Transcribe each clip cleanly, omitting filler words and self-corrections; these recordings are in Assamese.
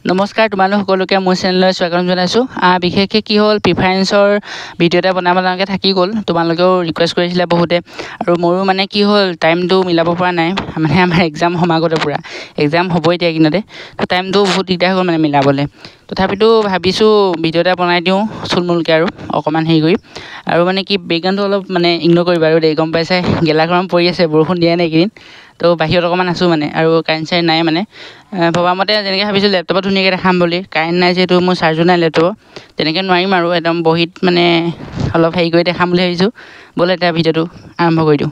নমস্কাৰ তোমালোক সকলোকে মোৰ চেনেললৈ স্বাগতম জনাইছোঁ। বিশেষকৈ কি হ'ল প্ৰিফাৰেন্সৰ ভিডিঅ' এটা বনাব লগাকৈ থাকি গ'ল। তোমালোকেও ৰিকুৱেষ্ট কৰিছিলে বহুতে, আৰু মোৰো মানে কি হ'ল টাইমটো মিলাব পৰা নাই। মানে আমাৰ এক্সাম সমাগত পূৰা এক্সাম হ'বই এতিয়া কিনতে, তো টাইমটো বহুত দিগদাৰ হ'ল মানে মিলাবলৈ। তথাপিতো ভাবিছোঁ ভিডিঅ' এটা বনাই দিওঁ থুলমূলকৈ আৰু অকণমান হেৰি কৰি। আৰু মানে কি বেকগ্ৰাউণ্ডটো অলপ মানে ইগন'ৰ কৰিবা আৰু দেই, গম পাইছে গেলা গৰম পৰি আছে, বৰষুণ দিয়া নাই এইকেইদিন। তো বাহিৰত অকণমান আছোঁ মানে, আৰু কাৰেণ্ট চাৰেণ্ট নাই মানে। ভবামতে যেনেকৈ ভাবিছোঁ লেপটপত ধুনীয়াকৈ দেখাম বুলি, কাৰেণ্ট নাই যিহেতু মোৰ চাৰ্জো নাই লেপটপত, তেনেকৈ নোৱাৰিম আৰু একদম বহীত মানে অলপ হেৰি কৰি দেখাম বুলি ভাবিছোঁ। ব'লে এতিয়া ভিডিঅ'টো আৰম্ভ কৰি দিওঁ।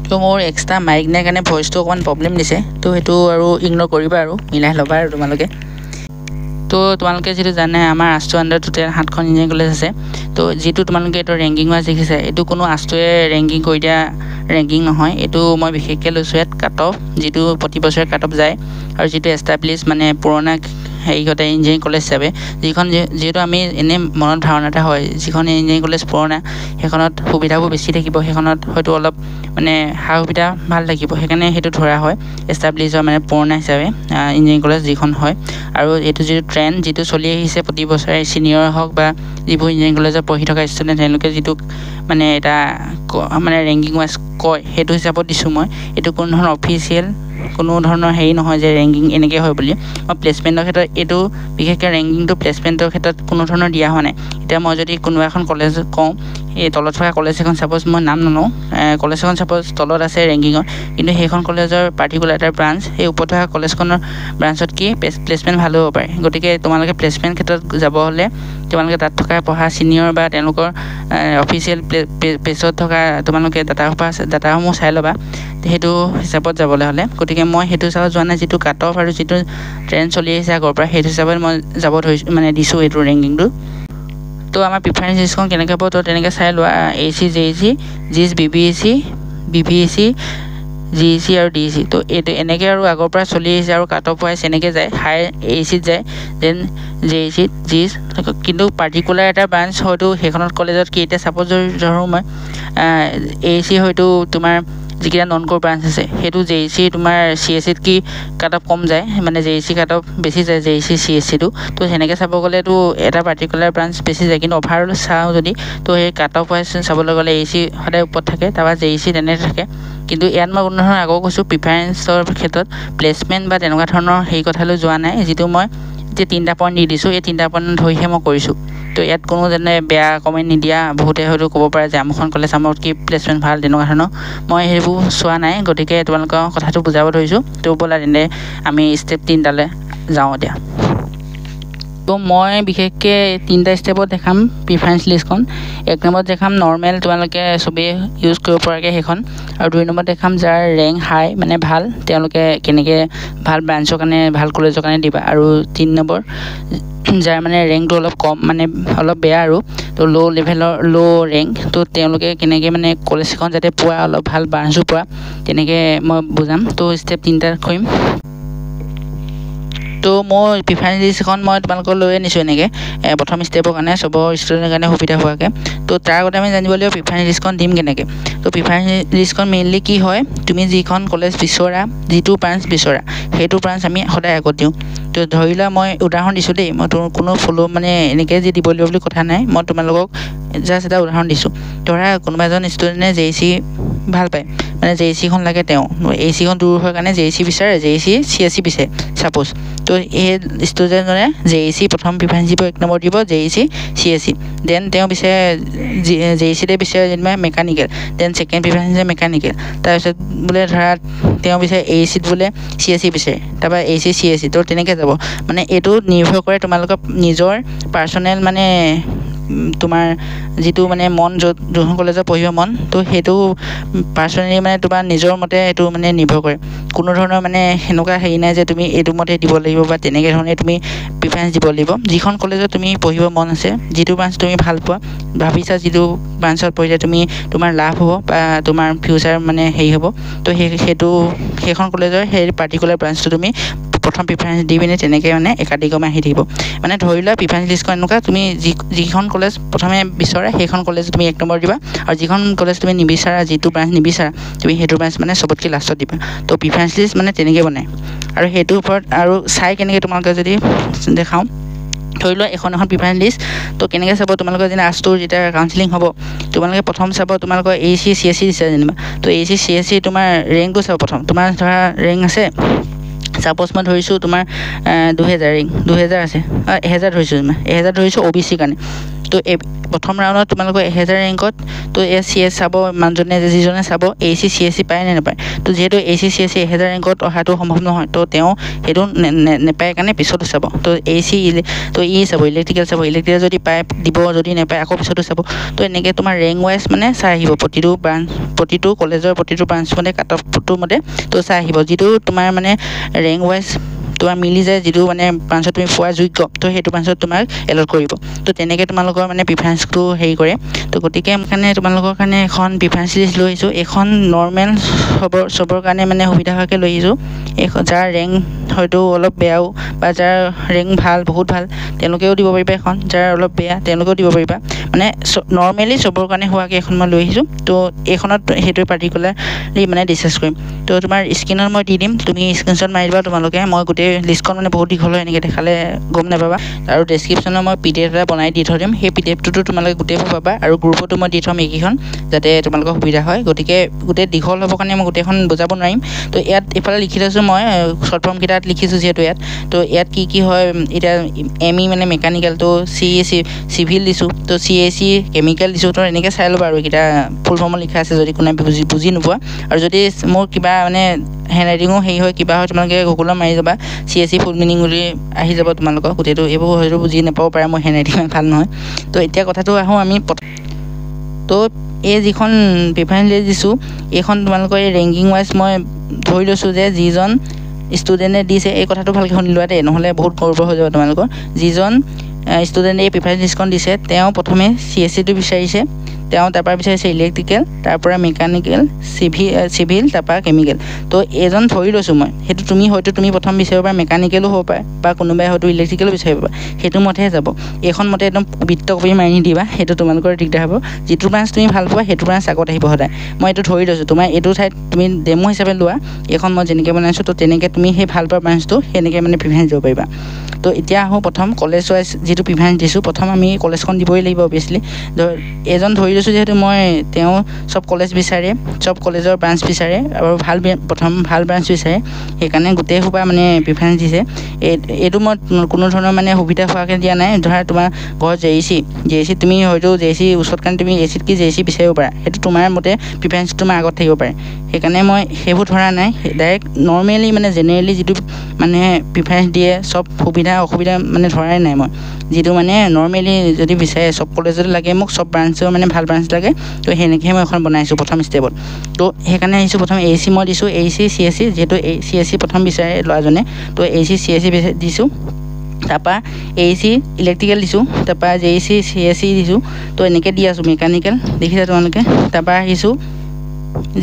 তো মোৰ এক্সট্ৰা মাইক নাই কাৰণে ভইচটো অকণমান প্ৰব্লেম দিছে, তো সেইটো আৰু ইগন'ৰ কৰিবা আৰু মিলাই ল'বা আৰু তোমালোকে। তো তোমালোকে যিটো জানে আমাৰ আষ্ট্ৰ আণ্ডাৰ টোটেল 7খন ইঞ্জিনিয়াৰিং কলেজ আছে। তো যিটো তোমালোকে এইটো ৰেংকিং ৱাইজ দেখিছে, এইটো কোনো আষ্ট্ৰয়ে ৰেংকিং কৰি দিয়া ৰেংকিং নহয়। এইটো মই বিশেষকৈ লৈছোঁ ইয়াত কাট অফ, যিটো প্ৰতি বছৰে কাট অফ যায়, আৰু যিটো এষ্টাব্লিছ মানে পুৰণা হেৰিগতে ইঞ্জিনিয়াৰিং কলেজ হিচাপে, যিহেতু আমি এনেই মনত ধাৰণা এটা হয় যিখন ইঞ্জিনিয়াৰিং কলেজ পুৰণা সেইখনত সুবিধাবোৰ বেছি থাকিব, সেইখনত হয়তো অলপ মানে সা সুবিধা ভাল থাকিব, সেইকাৰণে সেইটো ধৰা হয় এষ্টাব্লিছৰ মানে পুৰণা হিচাপে ইঞ্জিনিয়াৰিং কলেজ যিখন হয়। আৰু এইটো যিটো ট্ৰেণ্ড যিটো চলি আহিছে প্ৰতি বছৰে ছিনিয়ৰ হওক বা যিবোৰ ইঞ্জিনিয়াৰিং কলেজত পঢ়ি থকা ষ্টুডেণ্ট, তেওঁলোকে যিটো মানে এটা মানে ৰেংকিং ৱাইজ কয়, সেইটো হিচাপত দিছোঁ মই। এইটো কোনো ধৰণৰ অফিচিয়েল কোনো ধৰণৰ হেৰি নহয় যে ৰেংকিং এনেকৈ হয় বুলি। মই প্লেচমেণ্টৰ ক্ষেত্ৰত এইটো বিশেষকৈ ৰেংকিংটো প্লেচমেণ্টৰ ক্ষেত্ৰত কোনো ধৰণৰ দিয়া হোৱা নাই। এতিয়া মই যদি কোনোবা এখন কলেজ কওঁ, এই তলত থকা কলেজ এখন ছাপ'জ মই নাম নলওঁ, কলেজ এখন ছাপ'জ তলত আছে ৰেংকিঙত, কিন্তু সেইখন কলেজৰ পাৰ্টিকুলাৰ এটা ব্ৰাঞ্চ সেই ওপৰত থকা কলেজখনৰ ব্ৰাঞ্চত কি প্লেচমেণ্ট ভাল হ'ব পাৰে। গতিকে তোমালোকে প্লেচমেণ্ট ক্ষেত্ৰত যাব হ'লে তোমালোকে তাত থকা পঢ়া ছিনিয়ৰ বা তেওঁলোকৰ অফিচিয়েল পেজত থকা তোমালোকে ডাটাসমূহ চাই ল'বা সেইটো হিচাপত যাবলৈ হ'লে। গতিকে মই সেইটো হিচাপত যোৱা নাই, যিটো কাট অফ আৰু যিটো ট্ৰেণ্ড চলি আহিছে আগৰ পৰা, সেইটো হিচাপত মই যাব ধৰিছোঁ মানে দিছোঁ এইটো ৰেংকিংটো। তো আমাৰ প্ৰিফাৰেঞ্চ লিষ্টখন কেনেকৈ হ'ব, তো তেনেকৈ চাই লোৱা। AC JEC জিচ BBEC BVEC GEC আৰু DEC, তো এইটো এনেকৈ আৰু আগৰ পৰা চলি আহিছে, আৰু কাট অফ ৱাইজ এনেকৈ যায়। হাই ACত যায়, দেন JEC জিচ, কিন্তু পাৰ্টিকুলাৰ এটা ব্ৰাঞ্চ হয়তো সেইখনত কলেজত কি এতিয়া ছাপ'জ ধৰোঁ মই AEC হয়তো তোমাৰ যিকেইটা নন ক'ৰ ব্ৰাঞ্চ আছে, সেইটো JEC তোমাৰ CSCত কি কাট অফ কম যায়, মানে JEC কাট অফ বেছি যায় JEC CSCটো। তো সেনেকৈ চাব গ'লেতো এটা পাৰ্টিকুলাৰ ব্ৰাঞ্চ বেছি যায়, কিন্তু অভাৰঅল চাওঁ যদি তো সেই কাট অফ ৱাইজ চাবলৈ গ'লে AEC সদায় ওপৰত থাকে, তাৰপৰা JEC তেনেকৈ থাকে। কিন্তু ইয়াত মই কোনো ধৰণৰ আগৰ কৈছোঁ প্ৰিফাৰেঞ্চৰ ক্ষেত্ৰত প্লেচমেণ্ট বা তেনেকুৱা ধৰণৰ সেই কথালৈ যোৱা নাই। যিটো মই যে 3টা পইণ্ট দি দিছোঁ, এই 3টা পইণ্ট ধৰিহে মই কৰিছোঁ। তো ইয়াত কোনো যেনে বেয়া কমেণ্ট নিদিয়া, বহুতে হয়তো ক'ব পাৰে যে আমুকখন কলেজ আমুকত কি প্লেচমেণ্ট ভাল তেনেকুৱা ধৰণৰ, মই সেইবোৰ চোৱা নাই। গতিকে তোমালোকৰ কথাটো বুজাব ধৰিছোঁ। তো ব'লা তেন্তে আমি ষ্টেপ 3টালৈ যাওঁ এতিয়া। তো মই বিশেষকৈ 3টা ষ্টেপত দেখাম প্ৰিফাৰেঞ্চ লিষ্টখন। 1 নম্বৰত দেখাম নৰ্মেল, তোমালোকে চবেই ইউজ কৰিব পৰাকৈ সেইখন, আৰু 2 নম্বৰত দেখাম যাৰ ৰেংক হাই মানে ভাল, তেওঁলোকে কেনেকৈ ভাল ব্ৰাঞ্চৰ কাৰণে ভাল কলেজৰ কাৰণে দিবা, আৰু 3 নম্বৰ যাৰ মানে ৰেংকটো অলপ কম মানে অলপ বেয়া আৰু তো ল' লেভেলৰ ল' ৰেংক, তো তেওঁলোকে কেনেকৈ মানে কলেজখন যাতে পোৱা অলপ ভাল ব্ৰাঞ্চো পোৱা, তেনেকৈ মই বুজাম। তো ষ্টেপ 3টা কৰিম। তো মোৰ প্ৰিফাৰেঞ্চ লিষ্টখন মই তোমালোকক লৈ আনিছোঁ এনেকৈ প্ৰথম ষ্টেপৰ কাৰণে চবৰ ষ্টুডেণ্টৰ কাৰণে সুবিধা হোৱাকৈ। তো তাৰ আগতে আমি জানিব লাগিব প্ৰিফাৰেঞ্চ লিষ্টখন দিম কেনেকৈ। তো প্ৰিফাৰেঞ্চ লিষ্টখন মেইনলি কি হয়, তুমি যিখন কলেজ বিচৰা, যিটো ব্ৰাঞ্চ বিচৰা, সেইটো ব্ৰাঞ্চ আমি সদায় আগত দিওঁ। তো ধৰি লোৱা মই উদাহৰণ দিছোঁ দেই, মই কোনো মানে এনেকৈ যে দিব লাগিব বুলি কথা নাই, মই তোমালোকক জাষ্ট এটা উদাহৰণ দিছোঁ। ধৰা কোনোবা এজন ষ্টুডেণ্টে JEC ভাল পায়, মানে JECখন লাগে, তেওঁ ACখন দূৰ হোৱাৰ কাৰণে JEC বিচাৰে, JEC CSC বিচাৰে ছাপ'জ। তো এই ষ্টুডেণ্টজনে JEC প্ৰথম প্ৰিফাৰেঞ্চ দিব, 1 নম্বৰ দিব JEC CSC, দেন তেওঁ বিচাৰে JECতে বিচাৰে যেনিবা মেকানিকেল, দেন ছেকেণ্ড প্ৰিফাৰেঞ্চ দিয়ে মেকানিকেল, তাৰপিছত বোলে ধৰা তেওঁ বিচাৰে AECত বোলে CSC বিচাৰে, তাৰপৰা AC CSC, তো তেনেকৈ যাব। মানে এইটো নিৰ্ভৰ কৰে তোমালোকৰ নিজৰ পাৰ্চনেল মানে তোমাৰ যিটো মানে মন, যোনখন কলেজত পঢ়িব মন, তো সেইটো পাৰ্চনেলি মানে তোমাৰ নিজৰ মতে এইটো মানে নিৰ্ভৰ কৰে। কোনো ধৰণৰ মানে সেনেকুৱা হেৰি নাই যে তুমি এইটো মতে দিব লাগিব বা তেনেকৈ ধৰণে তুমি প্ৰিফাৰেঞ্চ দিব লাগিব। যিখন কলেজত তুমি পঢ়িব মন আছে, যিটো ব্ৰাঞ্চ তুমি ভাল পোৱা, ভাবিছা যিটো ব্ৰাঞ্চত পঢ়িলে তোমাৰ লাভ হ'ব বা তোমাৰ ফিউচাৰ মানে হেৰি হ'ব, তো সেইখন কলেজৰ সেই পাৰ্টিকুলাৰ ব্ৰাঞ্চটো তুমি প্ৰথম প্ৰিফাৰেঞ্চ দি পিনে তেনেকৈ মানে একাদিক্ৰমে আহি থাকিব মানে ধৰি লোৱা প্ৰিফাৰেঞ্চ লিষ্টখন এনেকুৱা তুমি যিখন কলেজ প্ৰথমে বিচৰা সেইখন কলেজ তুমি 1 নম্বৰ দিবা আৰু যিখন কলেজ তুমি নিবিচাৰা যিটো ব্ৰাঞ্চ নিবিচাৰা তুমি সেইটো ব্ৰাঞ্চ মানে চবতকৈ লাষ্টত দিবা তো প্ৰিফাৰেঞ্চ লিষ্ট মানে তেনেকৈ বনায় আৰু সেইটোৰ ওপৰত আৰু চাই কেনেকৈ তোমালোকে যদি দেখাওঁ ধৰি লোৱা এখন প্ৰিফাৰেঞ্চ লিষ্ট তো কেনেকৈ চাব তোমালোকৰ যেতিয়া আৰ্টছটোৰ যেতিয়া কাউন্সিলিং হ'ব তোমালোকে প্ৰথম চাব তোমালোকৰ AC CSC দিছা যেনিবা তো AC CSC তোমাৰ ৰেংকটো চাব প্ৰথম তোমাৰ ধৰা ৰেংক আছে সাপোজ মই ধৰিছোঁ তোমাৰ 2000 ৰেংক 2000 আছে 1000 ধৰিছোঁ 1000 ধৰিছোঁ OBC কাৰণে তো প্ৰথম ৰাউণ্ডত তোমালোকৰ 1000 ৰেংকত তো CS চাব মানুহজনে যিজনে চাব AC CSC পায় নে নাপায় তো যিহেতু AC CSC 1000 ৰেংকত অহাটো সম্ভৱ নহয় তো তেওঁ সেইটো নেপায় কাৰণে পিছতো চাব তো AC তো চাব ইলেক্ট্ৰিকেল চাব ইলেক্ট্ৰিকেল যদি পায় দিব যদি নেপায় আকৌ পিছতো চাব তো এনেকৈ তোমাৰ ৰেংক ৱাইজ মানে চাই আহিব প্ৰতিটো ব্ৰাঞ্চ প্ৰতিটো কলেজৰ প্ৰতিটো ব্ৰাঞ্চ মানে কাট অফটো মতে তো চাই আহিব যিটো তোমাৰ মানে ৰেংক ৱাইজ তোমাৰ মিলি যায় যিটো মানে ব্ৰাঞ্চত তুমি পোৱাৰ যোগ্য তো সেইটো ব্ৰাঞ্চত তোমাক এলট কৰিব তো তেনেকৈ তোমালোকৰ মানে প্ৰিফাৰেঞ্চটো হেৰি কৰে তো গতিকে মানে তোমালোকৰ কাৰণে এখন প্ৰিফাৰেঞ্চ লিষ্ট লৈ আহিছোঁ এখন নৰ্মেল চবৰ কাৰণে মানে সুবিধা হোৱাকৈ লৈ আহিছোঁ যাৰ ৰেংক হয়তো অলপ বেয়াও বা যাৰ ৰেংক ভাল বহুত ভাল তেওঁলোকেও দিব পাৰিবা এখন যাৰ অলপ বেয়া তেওঁলোকেও দিব পাৰিবা মানে নৰ্মেলি চবৰ কাৰণে হোৱাকৈ এখন মই লৈ আহিছোঁ তো এইখনত সেইটোৱে পাৰ্টিকুলাৰলি মানে ডিছকাছ কৰিম তো তোমাৰ স্ক্ৰীনত মই দি দিম তুমি স্ক্ৰীনশ্বট মাৰি দিবা তোমালোকে মই গোটেই লিষ্টখন মানে বহুত দীঘল হয় এনেকৈ দেখালে গম নাপাবা আৰু ডেছক্ৰিপশ্যনত মই PDF এটা বনাই দি থৈ দিম সেই PDFটোতো তোমালোকে গোটেইবোৰ পাবা আৰু গ্ৰুপতো মই দি থ'ম এইকেইখন যাতে তোমালোকৰ সুবিধা হয় গতিকে গোটেই দীঘল হ'বৰ কাৰণে মই গোটেইখন বুজাব নোৱাৰিম তো ইয়াত এইফালে লিখি থৈছোঁ মই শ্বৰ্ট ফৰ্মকেইটাত লিখিছোঁ যিহেতু তো ইয়াত কি হয় এতিয়া ME মানে মেকানিকেল তো CAC চিভিল দিছোঁ তো CAC কেমিকেল দিছোঁ তো এনেকৈ চাই ল'বা আৰু এইকেইটা ফুল ফৰ্মত লিখা আছে যদি কোনে বুজি নোপোৱা আৰু যদি মোৰ কিবা মানে হেণ্ডৰাইটিঙো হেৰি হয় কিবা হয় তোমালোকে গুগলত মাৰি যাবা CAC ফুল মিনিং বুলি আহি যাব তোমালোকৰ গোটেইটো এইবোৰ হয়তো বুজি নাপাব পাৰে মোৰ হেণ্ডৰাইটিং ভাল নহয় তো এতিয়া কথাটো আহোঁ আমি তো এই যিখন প্ৰিফাৰেঞ্চ লিষ্ট দিছোঁ এইখন তোমালোকৰ এই ৰেংকিং ৱাইজ মই ধৰি লৈছোঁ যে যিজন ষ্টুডেণ্টে দিছে এই কথাটো ভালকৈ শুনি লোৱা দেই নহ'লে বহুত গৰ্বৰ হৈ যাব তোমালোকৰ যিজন ষ্টুডেণ্টে এই প্ৰিফাৰেঞ্চ লিষ্টখন দিছে তেওঁ প্ৰথমে CSCটো বিচাৰিছে তেওঁ তাৰপৰা বিচাৰিছে ইলেক্ট্ৰিকেল তাৰপৰা মেকানিকেল চিভিল তাৰপৰা কেমিকেল তো এজন ধৰি লৈছোঁ মই সেইটো তুমি প্ৰথম বিচাৰিব পাৰা মেকানিকেলো হ'ব পাৰে বা কোনোবাই হয়তো ইলেক্ট্ৰিকেলো বিচাৰিব পাৰে সেইটো মতেহে যাব এইখন মতে একদম বৃত্ত কপি মাৰি নিদিবা সেইটো তোমালোকৰ দিগদাৰ হ'ব যিটো ব্ৰাঞ্চ তুমি ভাল পোৱা সেইটো ব্ৰাঞ্চ আগত আহিব সদায় মই এইটো ধৰি লৈছোঁ তোমাৰ এইটো ঠাইত তুমি ডেমো হিচাপে লোৱা এইখন মই যেনেকৈ বনাইছোঁ তো তেনেকৈ তুমি সেই ভাল পোৱা ব্ৰাঞ্চটো সেনেকৈ মানে প্ৰিফাৰেঞ্চ দিব পাৰিবা তো এতিয়া আহোঁ প্ৰথম কলেজ ৱাইজ যিটো প্ৰিফাৰেঞ্চ দিছোঁ প্ৰথম আমি কলেজখন দিবই লাগিব অভিয়াছলি এজন ধৰি লৈছোঁ যিহেতু মই তেওঁ চব কলেজ বিচাৰে চব কলেজৰ ব্ৰাঞ্চ বিচাৰে আৰু প্ৰথম ভাল ব্ৰাঞ্চ বিচাৰে সেইকাৰণে গোটেই সোপা মানে প্ৰিফাৰেঞ্চ দিছে এইটো মই কোনো ধৰণৰ মানে সুবিধা হোৱাকৈ দিয়া নাই ধৰা তোমাৰ ঘৰত JEC তুমি হয়তো JEC ওচৰত কাৰণে তুমি ACত কি JEC বিচাৰিব পাৰা সেইটো তোমাৰ মতে প্ৰিফাৰেঞ্চ তোমাৰ আগত থাকিব পাৰে সেইকাৰণে মই সেইবোৰ ধৰা নাই ডাইৰেক্ট নৰ্মেলি মানে জেনেৰেলি যিটো মানে প্ৰিফাৰেঞ্চ দিয়ে চব সুবিধা অসুবিধা মানে ধৰাই নাই মই যিটো মানে নৰ্মেলি যদি বিচাৰে চব কলেজতে লাগে মোক চব ব্ৰাঞ্চৰ মানে ভাল ব্ৰাঞ্চ লাগে তো সেনেকৈহে মই এখন বনাইছোঁ প্ৰথম ষ্টেপত তো সেইকাৰণে আহিছোঁ প্ৰথম AC মই দিছোঁ AC CSC যিহেতু CSC প্ৰথম বিচাৰে ল'ৰাজনে তো AC CSC দিছোঁ তাৰপৰা AC ইলেক্ট্ৰিকেল দিছোঁ তাৰপৰা JEC CSC দিছোঁ তো এনেকৈ দি আছোঁ মেকানিকেল দেখিছা তোমালোকে তাৰপৰা আহিছোঁ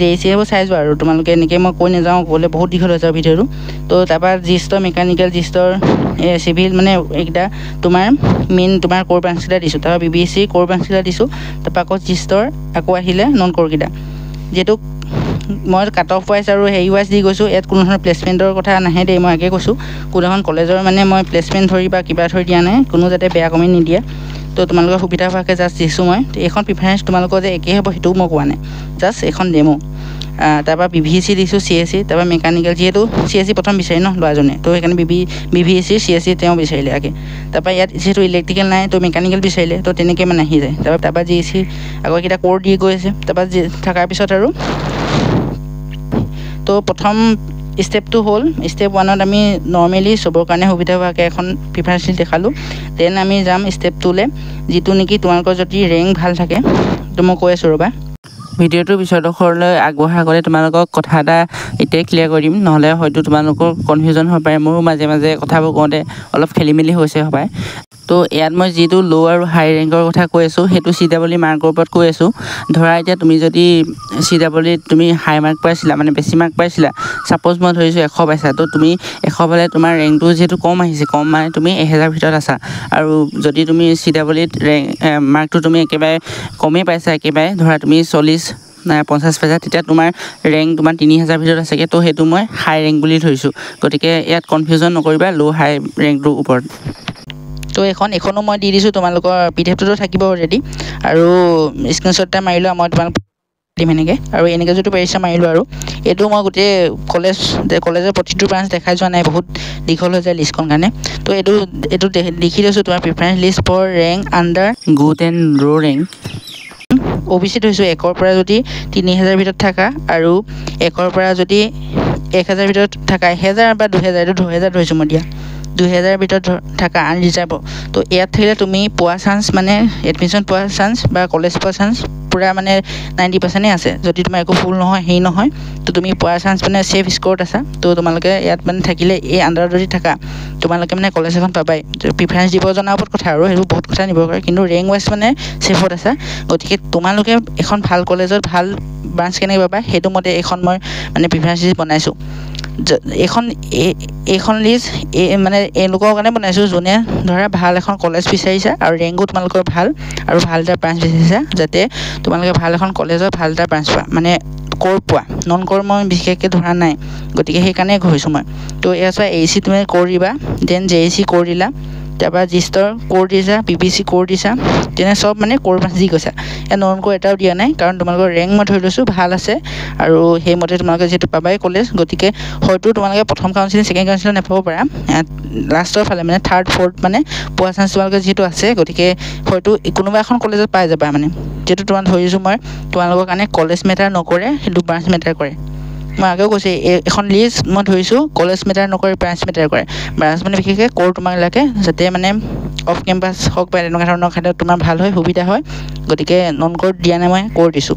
JEC এইবোৰ চাই যোৱা আৰু তোমালোকে এনেকৈ মই কৈ নাযাওঁ ক'লে বহুত দীঘল হৈ যাব ভিডিঅ'টো তো তাৰপৰা জিষ্টৰ মেকানিকেল জিষ্টৰ চিভিল মানে এইকেইটা তোমাৰ মেইন তোমাৰ ক'ৰ ব্ৰাঞ্চকেইটা দিছোঁ তাৰপৰা BBC ক'ৰ ব্ৰাঞ্চকেইটা দিছোঁ তাৰপৰা আকৌ জিষ্টৰ আকৌ আহিলে নন ক'ৰকেইটা যিহেতু মই কাট অফ ৱাইজ আৰু হেৰি ৱাইজ দি গৈছোঁ ইয়াত কোনো ধৰণৰ প্লেচমেণ্টৰ কথা নাহে দেই মই আগে কৈছোঁ কোনো এখন কলেজৰ মানে মই প্লেচমেণ্ট ধৰি বা কিবা ধৰি দিয়া নাই কোনো যাতে বেয়া কমেণ্ট নিদিয়ে তো তোমালোকৰ সুবিধা হোৱাকৈ জাষ্ট দিছোঁ মই তো এইখন প্ৰিফাৰেঞ্চ তোমালোকৰ যে একেই হ'ব সেইটোও মই কোৱা নাই জাষ্ট এইখন ডেমো তাৰপৰা BBC দিছোঁ CSC তাৰপৰা মেকানিকেল যিহেতু CSC প্ৰথম বিচাৰি ন ল'ৰাজনে তো সেইকাৰণে BVSC CSC তেওঁ বিচাৰিলে আগে তাৰপৰা ইয়াত যিহেতু ইলেক্ট্ৰিকেল নাই তো মেকানিকেল বিচাৰিলে তো তেনেকৈ মানে আহি যায় তাৰপৰা JEC আকৌ এইকেইটা ক'ৰ দি গৈ আছে তাৰপৰা থকাৰ পিছত আৰু তো প্ৰথম ষ্টেপটো হ'ল ষ্টেপ 1ত আমি নৰ্মেলি চবৰ কাৰণে সুবিধা হোৱাকৈ এখন প্ৰিফাৰেঞ্চ দেখালোঁ দেন আমি যাম ষ্টেপ 2লৈ যিটো নেকি তোমালোকৰ যদি ৰেংক ভাল থাকে তো মই কৈ আছোঁ ৰ'বা ভিডিঅ'টোৰ পিছৰডোখৰলৈ আগবঢ়াৰ আগতে তোমালোকক কথা এটা এতিয়াই ক্লিয়াৰ কৰি দিম, নহ'লে হয়তো তোমালোকৰ কনফিউজন হ'ব পাৰে। মোৰো মাজে মাজে কথাবোৰ কওঁতে অলপ খেলি মেলি হৈছে হ'বায়। তো ইয়াত মই যিটো ল' আৰু হাই ৰেংকৰ কথা কৈ আছোঁ সেইটো CW মাৰ্কৰ ওপৰত কৈ আছোঁ। ধৰা এতিয়া তুমি যদি CW তুমি হাই মাৰ্ক পাইছিলা, মানে বেছি মাৰ্ক পাইছিলা, ছাপ'জ মই ধৰিছোঁ 100 পাইছা, তো তুমি 100 পালে তোমাৰ ৰেংকটো যিহেতু কম আহিছে, কম মানে তুমি 1000 ভিতৰত আছা। আৰু যদি তুমি CW মাৰ্কটো তুমি একেবাৰে কমেই পাইছা, একেবাৰে ধৰা তুমি 40-50 পাইছা, তেতিয়া তোমাৰ ৰেংক তোমাৰ 3000 ভিতৰত আছেগৈ। তো সেইটো মই হাই ৰেংক বুলি ধৰিছোঁ। গতিকে ইয়াত কনফিউজন নকৰিবা ল' হাই ৰেংকটোৰ ওপৰত। তো এখনো মই দি দিছোঁ, তোমালোকৰ PDFটোতো থাকিব অলৰেডি, আৰু স্ক্ৰীনশ্বট এটা মাৰি লোৱা, মই তোমালোক দিম এনেকৈ। আৰু এনেকৈ যদি পাৰিছা মাৰিলোঁ। আৰু এইটো মই গোটেই কলেজৰ প্ৰতিটো ব্ৰাঞ্চ দেখাই যোৱা নাই, বহুত দীঘল হৈ যায় লিষ্টখন কাৰণে। তো এইটো লিখি লৈছোঁ, তোমাৰ preference list for rank under good and low' rank. OBC থৈছোঁ 1ৰ পৰা যদি 3000 ভিতৰত থাকা, আৰু 1ৰ পৰা যদি 1000 ভিতৰত থাকা, 1000 বা 2000, এইটো 2000 ধৰিছোঁ মই দিয়া, 2000 ভিতৰত থাকা আনৰিজাৰ্ভ। তো ইয়াত থাকিলে তুমি পোৱা চান্স, মানে এডমিশ্যন পোৱা চান্স বা কলেজ পোৱা চান্স পূৰা মানে 90%ই আছে। যদি তোমাৰ একো ভুল নহয়, হেৰি নহয়, তো তুমি পোৱাৰ চান্স মানে ছেফ স্ক'ৰত আছা। তো তোমালোকে ইয়াত মানে থাকিলে, এই আণ্ডাৰত যদি থাকা, তোমালোকে মানে কলেজ এখন পাবাই। প্ৰিফাৰেঞ্চ দিব জনাৰ ওপৰত কথা, আৰু সেইবোৰ বহুত কথা নিৰ্ভৰ কৰে, কিন্তু ৰেংক ৱাইজ মানে ছেফত আছা। গতিকে তোমালোকে এখন ভাল কলেজত ভাল ব্ৰাঞ্চ কেনেকৈ পাবা, সেইটো মতে এইখন মই মানে প্ৰিফাৰেঞ্চ লিষ্ট বনাইছোঁ। এইখন লিষ্ট মানে এওঁলোকৰ কাৰণে বনাইছোঁ, যোনে ধৰা ভাল এখন কলেজ বিচাৰিছা আৰু ৰেংকো তোমালোকৰ ভাল, আৰু ভাল এটা ব্ৰাঞ্চ বিচাৰিছা, যাতে তোমালোকে ভাল এখন কলেজত ভাল এটা ব্ৰাঞ্চ পোৱা, মানে ক'ৰ পোৱা, নন ক'ৰ মই বিশেষকৈ ধৰা নাই। গতিকে সেইকাৰণে কৈছোঁ মই। তো এয়া চোৱা, AC তুমি ক'ৰ দিবা, দেন JEC ক'ৰ দিলা, তাৰপৰা জিষ্টৰ ক'ৰ দিছা, BBC ক'ৰ দিছা, তেনে চব মানে ক'ৰ ব্ৰাঞ্চ দি কৈছা। ইয়াত নন ক'ৰ এটাও দিয়া নাই, কাৰণ তোমালোকৰ ৰেংক মই ধৰি লৈছোঁ ভাল আছে, আৰু সেইমতে তোমালোকে যিহেতু পাবাই কলেজ। গতিকে হয়তো তোমালোকে প্ৰথম কাউন্সিলিং, ছেকেণ্ড কাউন্সিলিং নাপাব পাৰা, লাষ্টৰ ফালে মানে 3rd 4th মানে পোৱা চান্স তোমালোকে যিহেতু আছে। গতিকে হয়তো কোনোবা এখন কলেজত পাই যাবা, মানে যিহেতু তোমাক ধৰিছোঁ মই, তোমালোকৰ কাৰণে কলেজ মেটাৰ নকৰে, সেইটো ব্ৰাঞ্চ মেটাৰ কৰে। মই আগেও কৈছোঁ, এখন লিষ্ট মই ধৰিছোঁ, কলেজ মেটাৰ নকৰে, ব্ৰাঞ্চ মেটাৰ কৰে। ব্ৰাঞ্চ মানে বিশেষকৈ ক'ৰ তোমালোকে যাতে মানে অফ কেম্পাছ হওক বা তেনেকুৱা ধৰণৰ ক্ষেত্ৰত তোমাৰ ভাল হয়, সুবিধা হয়। গতিকে নন ক'ৰ দিয়া নাই, মই ক'ৰ দিছোঁ।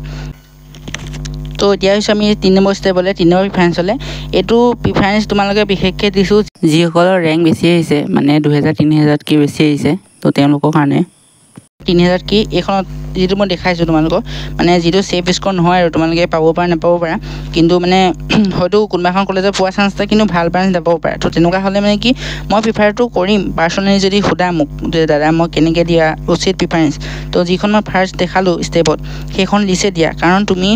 তো এতিয়া হৈছে আমি 3 নম্বৰ ষ্টেপলৈ, 3 নম্বৰ প্ৰিফাৰেঞ্চলৈ। এইটো প্ৰিফাৰেঞ্চ তোমালোকে বিশেষকৈ দিছোঁ যিসকলৰ ৰেংক বেছি আহিছে, মানে 2000-3000তকৈ বেছি আহিছে, তো তেওঁলোকৰ কাৰণে 3000 এইখনত যিটো মই দেখাইছোঁ তোমালোকক, মানে যিটো ছেফ স্ক'ৰ নহয়, আৰু তোমালোকে পাব পাৰা নাপাব পাৰা, কিন্তু মানে হয়তো কোনোবা এখন কলেজত পোৱা চান্স থাকে, কিন্তু ভাল ব্ৰাঞ্চ নাপাব পাৰে। তো তেনেকুৱা হ'লে মানে কি, মই প্ৰিফাৰটো কৰিম পাৰ্চনেলি। যদি সোধা মোক যে দাদা মই কেনেকৈ দিয়া উচিত প্ৰিফাৰেঞ্চ, তো যিখন মই ফাৰ্ষ্ট দেখালোঁ ষ্টেপত, সেইখন লিষ্টে দিয়া। কাৰণ তুমি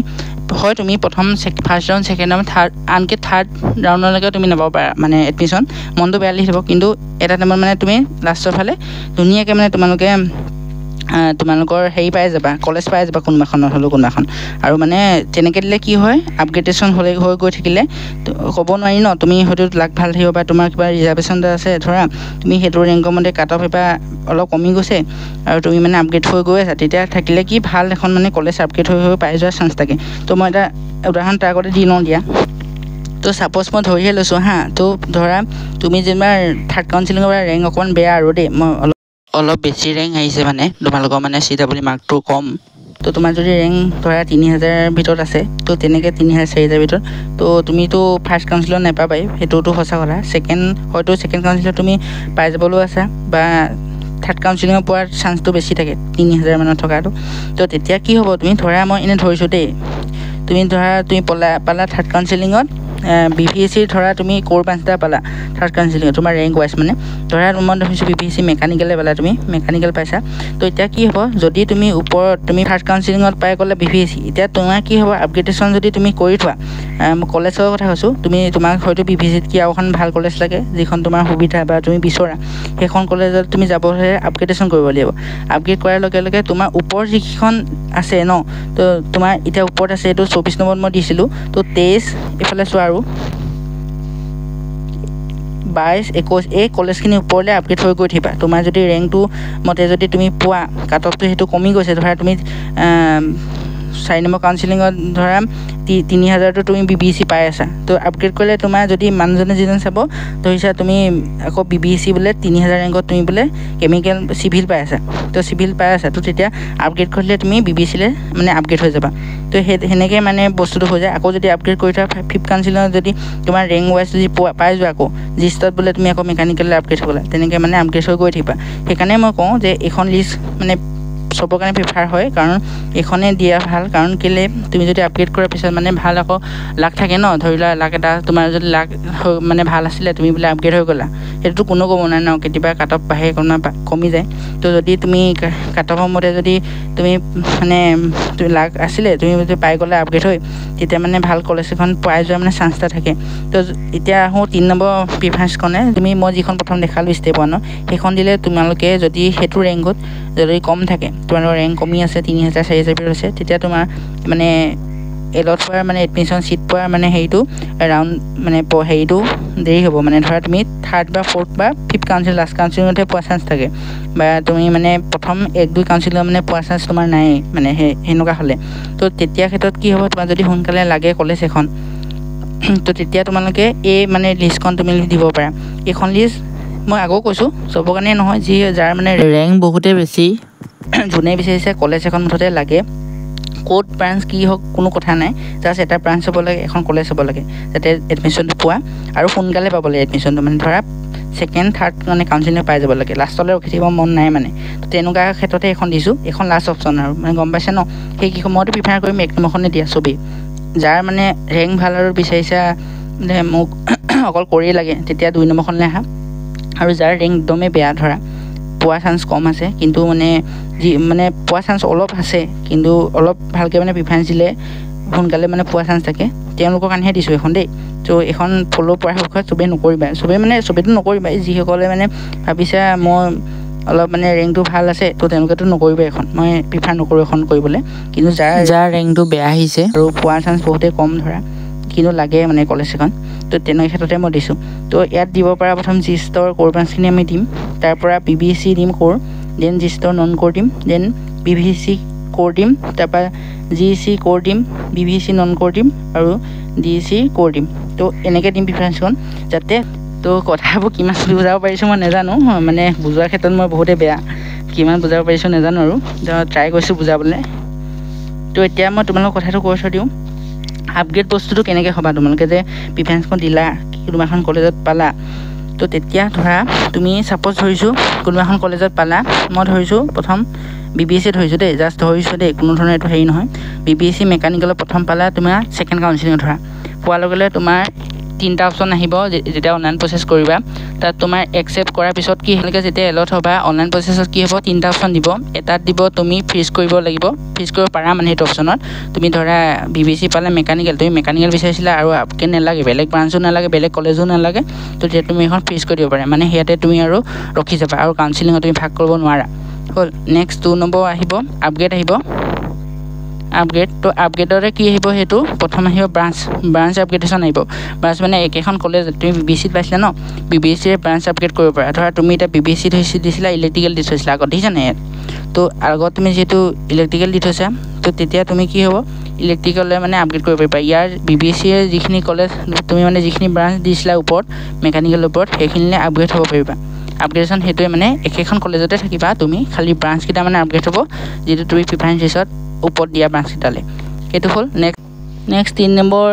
প্ৰথম first round, second round, third, আনকি থাৰ্ড ৰাউণ্ডলৈকে তুমি নাপাব পাৰা মানে এডমিশ্যন। মনটো বেয়া লাগি থাকিব, কিন্তু এটা টাইমত মানে তুমি লাষ্টৰ ফালে ধুনীয়াকৈ মানে তোমালোকৰ হেৰি পাই যাবা, কলেজ পাই যাবা, কোনোবাখনত হ'লেও কোনোবাখন। আৰু মানে তেনেকৈ দিলে কি হয়, আপগ্ৰেডেশ্যন হৈ গৈ থাকিলে ক'ব নোৱাৰি ন, তুমি হয়তো লাক ভাল থাকিব, বা তোমাৰ কিবা ৰিজাৰ্ভেশ্যন এটা আছে, ধৰা তুমি সেইটো ৰেংকৰ মতে কাট অফ এবাৰ অলপ কমি গৈছে, আৰু তুমি মানে আপগ্ৰেড হৈ গৈ আছা, তেতিয়া থাকিলে কি ভাল এখন মানে কলেজ আপগ্ৰেড হৈ পাই যোৱাৰ চান্স থাকে। তো মই এটা উদাহৰণ তাৰ আগতে দি লওঁ দিয়া। তো ছাপ'জ মই ধৰিহে লৈছোঁ হা, তো ধৰা তুমি যেনিবা 3rd কাউন্সিলিঙৰ পৰা ৰেংক অকণমান বেয়া, আৰু দেই মই অলপ বেছি ৰেংক আহিছে, মানে তোমালোকৰ মানে CW মাৰ্কটো কম। তো তোমাৰ যদি ৰেংক ধৰা 3000 ভিতৰত আছে, তো তেনেকৈ 3000-4000 ভিতৰত, তো তুমিতো ফাৰ্ষ্ট কাউন্সিলত নাপাবাই, সেইটোতো সঁচা কথা। হয়তো ছেকেণ্ড কাউন্সিলত তুমি পাই যাবলৈও আছা, বা 3rd কাউন্সিলিঙত পোৱাৰ চান্সটো বেছি থাকে, 3000 মানত থকাটো। তো তেতিয়া কি হ'ব, তুমি ধৰা মই এনেই ধৰিছোঁ দেই, তুমি পালা 3rd কাউন্সিলিঙত BVSC ধৰা তুমি ক'ৰ ব্ৰাঞ্চ এটা পালা 3rd কাউন্সিলিঙত, তোমাৰ ৰেংক ৱাইজ মানে ধৰা মই ধৰিছোঁ BVSC মেকানিকেলে পালা, তুমি মেকানিকেল পাইছা। তো এতিয়া কি হ'ব, যদি তুমি ওপৰত তুমি 3rd কাউন্সিলিঙত পাই গ'লে BVSC, এতিয়া তোমাৰ কি হ'ব, আপগ্ৰেডেশ্যন যদি তুমি কৰি থোৱা, কলেজৰ কথা কৈছোঁ, তোমাক হয়তো BVSCত কি আৰু এখন ভাল কলেজ লাগে, যিখন তোমাৰ সুবিধা বা তুমি বিচৰা, সেইখন কলেজত তুমি যাব হ'লে আপগ্ৰেডেশ্যন কৰিব লাগিব। আপগ্ৰেড কৰাৰ লগে লগে তোমাৰ ওপৰ যিকেইখন আছে ন, তো তোমাৰ এতিয়া ওপৰত আছে, এইটো 24 নম্বৰত মই দিছিলোঁ, তো 23, এইফালে চোৱা আৰু 22, 21, এই কলেজখিনি ওপৰলৈ আপগ্ৰেড হৈ গৈ থাকিবা। তোমাৰ যদি ৰেংকটো মতে যদি তুমি পোৱা, কাট অফটো সেইটো কমি গৈছে, ধৰা তুমি 4 নম্বৰ কাউন্সিলিঙত ধৰা 3000টো তুমি BBC পাই আছা তো আপগ্ৰেড কৰিলে তোমাৰ যদি মানুহজনে যিজন চাব ধৰিছা তুমি আকৌ BBC বোলে 3000 ৰেংকত তুমি বোলে কেমিকেল সিভিল পাই আছা তো সিভিল পাই আছা তো তেতিয়া আপগ্ৰেড কৰিলে তুমি BBC লে মানে আপগ্ৰেড হৈ যাবা তো হেনেকে মানে বস্তুটো হৈ যায় আকৌ যদি আপগ্ৰেড কৰি থোৱা 5th কাউন্সিলৰ যদি তোমাৰ ৰেংক ওয়াইজ যদি পাই যোৱা আকৌ জিষ্টত বোলে তুমি আকৌ মেকানিকেল আপগ্ৰেড হ'লা তেনেকে মানে আপগ্ৰেড হৈ গৈ থাকিবা সেইকাৰণে মই কওঁ যে এখন লিষ্ট মানে সবৰ কাৰণে প্ৰিফাৰ হয় কাৰণ এখনে দিয়া ভাল কাৰণ কেলে তুমি যদি আপগ্ৰেড কৰাৰ পিছত মানে ভাল আকৌ লাগ থাকে ন ধৰিলা লাগ এটা তোমাৰ যদি লাগ মানে ভাল আছিলে তুমি বোলে আপগ্ৰেড হৈ গলা সেইটো কোনো ক'ব নাই ন কেতিয়াবা কাট অফ বাঢ়ে কোনো কমি যায় তো যদি তুমি কাট অফৰ মতে যদি তুমি মানে তুমি লাগ আছিলে তুমি যদি পাই গ'লে আপগ্ৰেড হৈ তেতিয়া মানে ভাল কলেজ এখন পাই যোৱা মানে চান্স এটা থাকে তো এতিয়া আহোঁ 3 নম্বৰ প্ৰিফাৰেন্স কনে তুমি মই যিখন প্ৰথম দেখালো ষ্টেপ 1 সেইখন দিলে তোমালোকে যদি হেতু ৰেংকত যদি কম থাকে তোমাৰ ৰেংক কমি আছে 3000 4000 ভিতৰত আছে তেতিয়া তোমাৰ মানে এলট পোৱাৰ মানে এডমিশন সিট পোৱাৰ মানে হেইটো ৰাউন্ড মানে হেইটো দেৰি হ'ব মানে ধৰা তুমি 3rd বা 4th বা 5th কাউন্সিল লাষ্ট কাউন্সিলতে পোৱা চান্স থাকে বা তুমি মানে প্ৰথম 1-2 কাউন্সিলৰ মানে পোৱা চান্স তোমাৰ নাই মানে হেনেকা হলে তো তেতিয়া ক্ষেত্ৰত কি হ'ব তোমাৰ যদি সোনকালে লাগে কলেজ এখন তো তেতিয়া তোমালোকে এই মানে লিষ্টখন তুমি দিব পাৰা এখন লিষ্ট মই আগো কৈছো সবৰ কাৰণে নহয় যি যাৰ মানে ৰেংক বহুতে বেছি যোনে বিচাৰিছে কলেজ এখন মুঠতে লাগে কোড ব্ৰাঞ্চ কি হক কোনো কথা নাই জাস্ট এটা ব্ৰাঞ্চ হ'ব লাগে এখন কলেজ হ'ব লাগে যাতে এডমিশনটো পোৱা আৰু সোনকালে পাব লাগে এডমিশনটো মানে ধৰা 2nd 3rd মানে কাউন্সিলিং পাই যাব লাগে লাষ্টলৈ ৰখি থাকিব মন নাই মানে তো তেনেকুৱা ক্ষেত্ৰতে এখন দিছো এখন লাষ্ট অপচন আৰু মানে গম পাইছে ন সেই কি মইতো প্ৰিফাৰ কৰিম 1 নম্বৰখনে দিয়া ছবি যাৰ মানে ৰেংক ভাল আৰু বিচাৰিছা মানে মোক অকল কৰি লাগে তেতিয়া 2 নম্বৰখনলৈ আহা আৰু যাৰ ৰেংক একদমে বেয়া ধৰা পোৱা চান্স কম আছে কিন্তু মানে যি মানে পোৱা চান্স অলপ আছে কিন্তু অলপ ভালকে মানে প্ৰিফাৰেন্স দিলে সোনকালে মানে পোৱা চান্স থাকে তেওঁলোকৰ কাৰণেহে দিছো এখন দেই তো এখন ফলো পৰাপক্ষত চবে নকৰিবা চবে মানে চবেটো নকৰিবা যিসকলে মানে ভাবিছা মই অলপ মানে ৰেংকটো ভাল আছে তো তেওঁলোকেতো নকৰিবা এখন মই প্ৰিফাৰ নকৰো এখন কৰিবলৈ কিন্তু যাৰ ৰেংকটো বেয়া আহিছে আৰু পোৱা চান্স বহুতে কম ধৰা কিন্তু লাগে মানে কলেজ এখন তো তেনেকুৱা ক্ষেত্ৰতে মই দিছো তো ইয়াত দিব পৰা প্ৰথম জিষ্টৰ কোৰ ব্ৰাঞ্চখিনি আমি দিম তাৰ পৰা BBC দিম কোৰ দেন জিষ্টৰ নন কোৰ দিম দেন BBC কোৰ দিম তাৰ পৰা GC কোৰ দিম BBC নন কোৰ দিম আৰু DC কোৰ দিম তো এনেকৈ দিম প্ৰিফাৰেন্সখন যাতে তো কথাবোৰ কিমান বুজাব পাৰিছো মই নাজানো মানে বুজোৱাৰ ক্ষেত্ৰত মই বহুতে বেয়া কিমান বুজাব পাৰিছো নাজানো আৰু ট্ৰাই কৰিছো বুজাবলৈ তো এতিয়া মই তোমালোকক কথাটো কৈ থৈ দিওঁ আপগ্ৰেড বস্তুটো কেনেকৈ হবা তোমালোকে যে প্ৰিফাৰেন্সখন দিলা কোনোবা এখন কলেজত পালা তো তেতিয়া ধৰা তুমি সাপোজ ধৰিছো কোনোবা এখন কলেজত পালা মই ধৰিছো প্ৰথম BBC ধৰিছো দেই জাস্ট ধৰিছো দেই কোনো ধৰণৰ এটো হেৰি নহয় BBC মেকানিকেলৰ প্ৰথম পালা তোমাৰ 2nd কাউন্সিলিং ধৰা পোৱাৰ লগে লগে তোমাৰ 3টা অপচন আহিব যেতিয়া অনলাইন প্ৰসেস কৰিবা তাত তোমাৰ একসেপ্ট কৰাৰ পিছত কি হলকে যেতিয়া এলট হ'বা অনলাইন প্ৰসেসত কি হ'ব 3টা অপচন দিব এটাত দিব তুমি ফ্ৰিজ কৰিব লাগিব ফ্ৰিজ কৰিব পাৰা মানে সেইটো অপচনত তুমি ধৰা BBC পালে মেকানিকেল তুমি মেকানিকেল বিচাৰিছিলা আৰু আপকে নালাগে বেলেগ ব্ৰাঞ্চো নালাগে বেলেগ কলেজো নালাগে তো তেতিয়া তুমি এখন ফ্ৰিজ কৰি দিব পাৰা মানে হেয়াতে তুমি আৰু ৰখি যাবা আৰু কাউন্সিলিংত তুমি ভাগ কৰিব নোৱাৰা হল নেক্সট 2 নম্বৰ আহিব আপগ্ৰেড আহিব আপগ্ৰেড তো আপগ্ৰেডৰে কি আহিব হেতু প্ৰথম আহিব ব্ৰাঞ্চ আপগ্ৰেডেশন আহিব ব্ৰাঞ্চ মানে একেখন কলেজ তুমি BBC পাইছিলা ন BBC ৰে ব্ৰাঞ্চ আপগ্ৰেড কৰিব পাৰা ধৰা তুমি এটা BBC দিছিলা ইলেক্ট্ৰিকেল দি থৈছিলা আগত দেখিছা নে তো আগত তুমি যেটো ইলেক্ট্ৰিকেল দি থৈছা তো তেতিয়া তুমি কি হ'ব ইলেক্ট্ৰিকেললে মানে আপগ্ৰেড কৰিব পাৰিবা ইয়াৰ BBC ৰ যিখিনি কলেজ তুমি মানে যিখিনি ব্ৰাঞ্চ দিছিলা ওপৰত মেকানিকেল ওপৰত সেইখিনিলে আপগ্ৰেড হ'ব পাৰিবা আপগ্ৰেডেশন হেতুৱে মানে একেখন কলেজতে থাকিবা তুমি খালি ব্ৰাঞ্চ কিটা মানে আপগ্ৰেড হ'ব যেটো তুমি প্ৰিফাৰেন্স দিছত ওপৰত দিয়া ব্ৰাঞ্চ কিটালে হেতু হল নেক্সট 3 নম্বৰ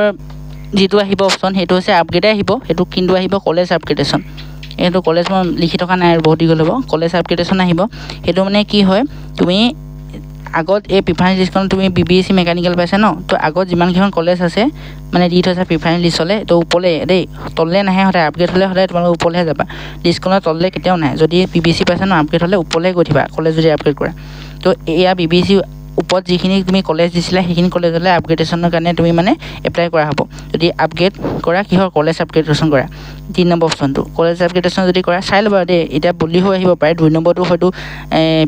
যেটো আহিব অপচন হেতু হৈছে আপগ্ৰেড আহিব হেতু কিন্তু আহিব কলেজ আপগ্ৰেডেশন এটো কলেজ মই লিখি থকা নাই আৰু বহুত দিগল হ'ব কলেজ আপগ্ৰেডেশন আহিব হেতু মানে কি হয় তুমি আগত এই প্ৰিফাৰেন্স লিষ্টখন তুমি BBC মেকানিকেল পাইছা ন তো আগত যিমান কিখন কলেজ আছে মানে দি থৈছা প্ৰিফাৰেন্স লিষ্টলে তো ওপৰলে দেই তললে নাহে হতে আপগ্ৰেড হলে তোমালোক ওপৰলে যাবা লিষ্টখনৰ তললে কেতিয়াও নাই যদি BBC পাইছা ন আপগ্ৰেড হলে ওপৰলে গৈ থিবা কলেজ যদি আপগ্ৰেড কৰা তো এয়া BBC ওপৰত যিখিনি তুমি কলেজ দিছিলা সেইখিনি কলেজলৈ আপগ্ৰেডেশনৰ কাৰণে তুমি মানে এপ্লাই কৰা হ'ব যদি আপগ্ৰেড কৰা কি হয় কলেজ আপগ্ৰেডেশন কৰা 3 নম্বৰ অপচনটো কলেজ আপগ্ৰেডেশন যদি কৰা চাই লবা দে এটা বলি হৈ আহিব পাৰে 2 নম্বৰটো হয়তো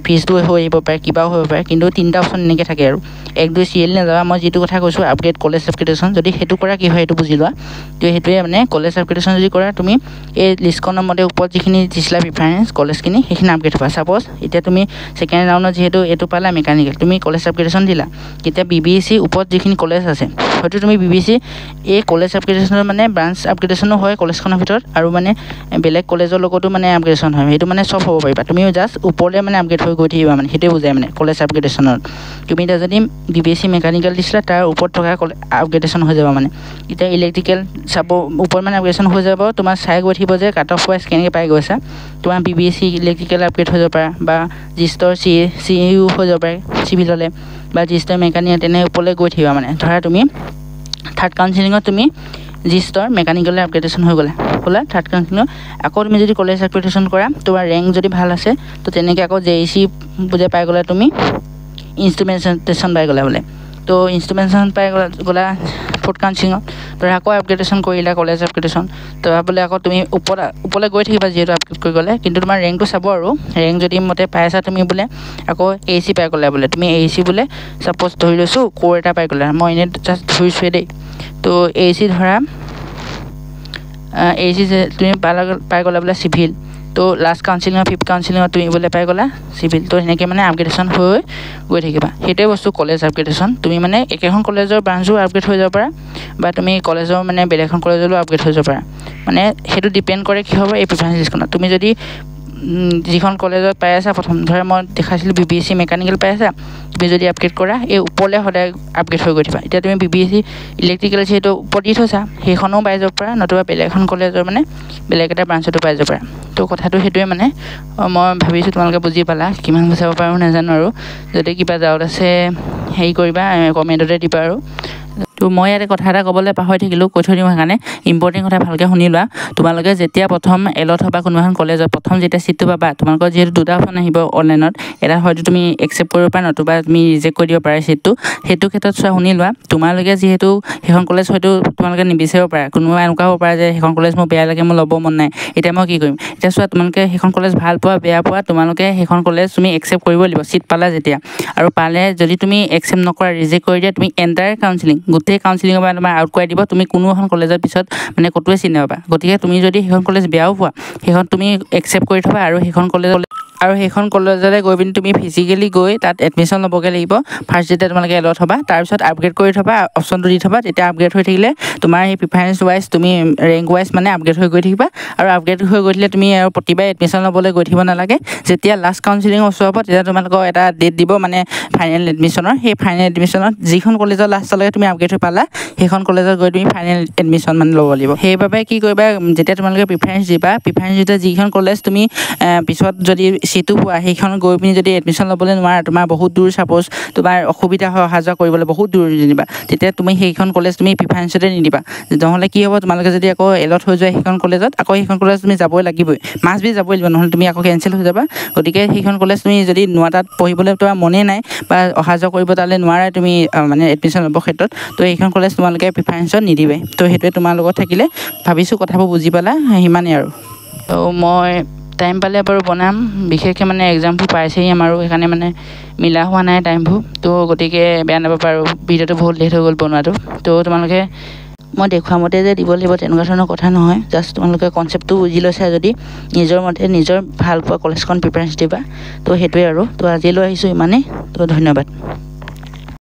ফিজটো হৈ আহিব পাৰে কিবা হৈ পাৰে কিন্তু 3টা অপচন এনেকৈ থাকে আৰু 1 2 চিৰিয়েল নাযাবা মই যিটো কথা কৈছোঁ আপগ্ৰেড কলেজ ছাবস্ক্ৰিপশ্যন যদি সেইটো কৰা কি হয় সেইটো বুজি লোৱা তো সেইটোৱে মানে কলেজ ছাবস্ক্ৰিপশ্যন যদি কৰা তুমি এই লিষ্টখনৰ মতে ওপৰত যিখিনি দিছিলা প্ৰিফাৰেঞ্চ কলেজখিনি সেইখিনি আপগ্ৰেড হ'বা ছাপ'জ এতিয়া তুমি ছেকেণ্ড ৰাউণ্ডত যিহেতু এইটো পালা মেকানিকেল তুমি কলেজ ছাবস্ক্ৰিপশ্যন দিলা তেতিয়া BBSC ওপৰত যিখিনি কলেজ আছে হয়তো তুমি BBSC এই কলেজ আপগ্ৰেডেশ্যনৰ মানে ব্ৰাঞ্চ আপগ্ৰেডেশ্যনো হয় কলেজখনৰ ভিতৰত আৰু মানে বেলেগ কলেজৰ লগতো মানে আপগ্ৰেডেশ্যন হয় সেইটো মানে চব হ'ব পাৰিবা তুমি জাষ্ট ওপৰলৈ মানে আপগ্ৰেড হৈ গৈ থাকিবা মানে সেইটোৱে বুজায় মানে কলেজ আপগ্ৰেডেশ্যনৰ তুমি এতিয়া যদি BBSC মেকানিকেল দিছিলা তাৰ ওপৰত থকা আপগ্ৰেডেশ্যন হৈ যাব মানে এতিয়া ইলেক্ট্ৰিকেল চাব ওপৰত মানে আপগ্ৰেডেশ্যন হৈ যাব তোমাৰ চাই গৈ থাকিব যে কাট অফ ৱাইজ কেনেকৈ পাই গৈছা তোমাৰ BBSC ইলেক্ট্ৰিকেল আপগ্ৰেড হৈ যাব পাৰা বা জিষ্টৰ CU হৈ যাব পাৰে চিভিললৈ বা জিষ্টৰ মেকানিকেল তেনে ওপৰলৈ গৈ থাকিবা মানে ধৰা তুমি থাৰ্ড কাউন্সিলিঙত তুমি জিষ্টৰ মেকানিকেলৰ আপগ্ৰেডেশ্যন হৈ গ'লা থাৰ্ড কাউন্সিলিঙত আকৌ তুমি যদি কলেজ আপগ্ৰেডেশ্যন কৰা তোমাৰ ৰেংক যদি ভাল আছে তো তেনেকৈ আকৌ JEC বুজে পাই গ'লা তুমি ইনষ্ট্ৰুমেণ্টেশ্যন পাই গ'লা বোলে তো ইনষ্ট্ৰুমেণ্টেশ্যন পাই গ'লা ফ'ৰ্থ কাউন্সিলিঙত ধৰা আকৌ আপগ্ৰেডেশ্যন কৰিলা কলেজ আপগ্ৰেডেশ্যন তাৰপৰা বোলে আকৌ তুমি ওপৰলৈ গৈ থাকিবা যিহেতু আপগ্ৰেড কৰি গ'লে কিন্তু তোমাৰ ৰেংকটো চাব আৰু ৰেংক যদি মতে পাই আছা তুমি বোলে আকৌ AC পাই গ'লা বোলে তুমি AC বোলে ছাপ'জ ধৰি লৈছোঁ ক'ৰ এটা পাই গ'লা মই এনেই জাষ্ট ধৰিছোঁৱে দেই তো AC ধৰা AC তুমি পাই গ'লা বোলে চিভিল তো লাষ্ট কাউন্সিলিঙত ফিফ্থ কাউন্সিলিঙত তুমি বোলে পাই গ'লা চিভিল তো সেনেকৈ মানে আপগ্ৰেডেশ্যন হৈ গৈ থাকিবা সেইটোৱে বস্তু কলেজ আপগ্ৰেডেশ্যন তুমি মানে একেখন কলেজৰ ব্ৰাঞ্চো আপগ্ৰেড হৈ যাব পাৰা বা তুমি কলেজৰ মানে বেলেগ এখন কলেজলৈও আপগ্ৰেড হৈ যাব পাৰা মানে সেইটো ডিপেণ্ড কৰে কি হ'ব এই প্ৰিফাৰেঞ্চ লিষ্টখনত তুমি যদি যিখন কলেজত পাই আছা প্ৰথম ধৰা মই দেখাইছিলোঁ BBSC মেকানিকেল পাই আছা তুমি যদি আপগ্ৰেড কৰা এই ওপৰলৈ সদায় আপগ্ৰেড হৈ গৈ থাকিবা এতিয়া তুমি BBSC ইলেক্ট্ৰিকেল যিহেতু ওপৰত দি থৈছা সেইখনো পাই যাব পাৰা নতুবা বেলেগ এখন কলেজৰ মানে বেলেগ এটা ব্ৰাঞ্চতো পাই যাব পাৰা তো কথাটো সেইটোৱে মানে মই ভাবিছোঁ তোমালোকে বুজি পালা কিমান বুজাব পাৰোঁ নাজানো আৰু যদি কিবা ডাউট আছে হেৰি কৰিবা কমেণ্টতে দিবা আৰু তো মই ইয়াতে কথা এটা ক'বলৈ পাহৰি থাকিলোঁ কৈ থৈ দিওঁ সেইকাৰণে ইম্পৰ্টেণ্ট কথা ভালকৈ শুনি লোৱা তোমালোকে যেতিয়া প্ৰথম এলত হ'বা কোনোবা এখন কলেজত প্ৰথম যেতিয়া ছিটটো পাবা তোমালোকৰ যিহেতু দুটা অপশ্যন আহিব অনলাইনত এটা হয়তো তুমি একচেপ্ট কৰিব পাৰা নতুবা তুমি ৰিজেক্ট কৰি দিব পাৰা ছিটটো সেইটো ক্ষেত্ৰত চোৱা শুনি লোৱা তোমালোকে যিহেতু সেইখন কলেজ হয়তো তোমালোকে নিবিচাৰিব পাৰা কোনোবা এনেকুৱা হ'ব পাৰে যে সেইখন কলেজ মোৰ বেয়া লাগে মোৰ ল'ব মন নাই এতিয়া মই কি কৰিম এতিয়া চোৱা তোমালোকে সেইখন কলেজ ভাল পোৱা বেয়া পোৱা তোমালোকে সেইখন কলেজ তুমি একচেপ্ট কৰিব লাগিব ছিট পালা যেতিয়া আৰু পালে যদি তুমি একচেপ্ট নকৰা ৰিজেক্ট কৰি দিয়া তুমি এণ্টায়াৰ কাউন্সিলিং গোটেই কাউন্সিলিঙৰ পৰা তোমাৰ আউট কৰাই দিব তুমি কোনো এখন কলেজৰ পিছত মানে ক'তোৱে চিনি নাপাবা গতিকে তুমি যদি সেইখন কলেজ বেয়াও পোৱা সেইখন তুমি একচেপ্ট কৰি থ'বা আৰু সেইখন কলেজলৈ গৈ পিনি তুমি ফিজিকেলি গৈ তাত এডমিশ্যন ল'বগৈ লাগিব ফাৰ্ষ্ট যেতিয়া তোমালোকে এলত হ'বা তাৰপিছত আপগ্ৰেড কৰি থ'বা অপশ্যনটো দি থ'বা তেতিয়া আপগ্ৰেড হৈ থাকিলে তোমাৰ সেই প্ৰিফাৰেঞ্চ ৱাইজ তুমি ৰেংক ৱাইজ মানে আপগ্ৰেড হৈ গৈ থাকিবা আৰু আপগ্ৰেড হৈ গৈ থাকিলে তুমি আৰু প্ৰতিবাৰে এডমিশ্যন ল'বলৈ গৈ থাকিব নালাগে যেতিয়া লাষ্ট কাউন্সিলিং ওচৰ হ'ব তেতিয়া তোমালোকৰ এটা ডেট দিব মানে ফাইনেল এডমিশ্যনৰ সেই ফাইনেল এডমিশ্যনত যিখন কলেজৰ লাষ্টলৈকে তুমি আপগ্ৰেড হৈ পালা সেইখন কলেজত গৈ তুমি ফাইনেল এডমিশ্যন মানে ল'ব লাগিব সেইবাবে কি কৰিবা যেতিয়া তোমালোকে প্ৰিফাৰেঞ্চ দিবা প্ৰিফাৰেঞ্চ দিওঁতে যিখন কলেজ তুমি পিছত যদি ছিটটো পোৱা সেইখন গৈ পিনি যদি এডমিশ্যন ল'বলৈ নোৱাৰা তোমাৰ বহুত দূৰ ছাপ'জ তোমাৰ অসুবিধা হয় অহা যোৱা কৰিবলৈ বহুত দূৰ যেনিবা তেতিয়া তুমি সেইখন কলেজ তুমি প্ৰিফাৰেঞ্চতে নিদিবা নহ'লে কি হ'ব তোমালোকে যদি আকৌ এলত হৈ যোৱা সেইখন কলেজত আকৌ সেইখন কলেজ তুমি যাবই লাগিবই মাষ্ট বি যাবই লাগিব নহ'লে তুমি আকৌ কেঞ্চেল হৈ যাবা গতিকে সেইখন কলেজ তুমি যদি তাত পঢ়িবলৈ তোমাৰ মনেই নাই বা অহা যোৱা কৰিব তালৈ নোৱাৰাই তুমি মানে এডমিশ্যন ল'বৰ ক্ষেত্ৰত তো সেইখন কলেজ তোমালোকে প্ৰিফাৰেঞ্চত নিদিবাই তো সেইটোৱে তোমাৰ লগত থাকিলে ভাবিছোঁ কথাবোৰ বুজি পালা সিমানেই আৰু তো মই টাইম পালে বাৰু বনাম বিশেষকৈ মানে এক্সামবোৰ পাইছেহি আমাৰো সেইকাৰণে মানে মিলা হোৱা নাই টাইমবোৰ তো গতিকে বেয়া নাপাবা আৰু ভিডিঅ'টো বহুত লেট হৈ গ'ল বনোৱাটো তো তোমালোকে মই দেখুওৱা মতে যে দিব লাগিব তেনেকুৱা ধৰণৰ কথা নহয় জাষ্ট তোমালোকে কনচেপ্টটো বুজি লৈছা যদি নিজৰ মতে নিজৰ ভাল পোৱা কলেজখন প্ৰিফাৰেঞ্চ দিবা তো সেইটোৱে আৰু তো আজিলৈ আহিছোঁ ইমানেই তো ধন্যবাদ।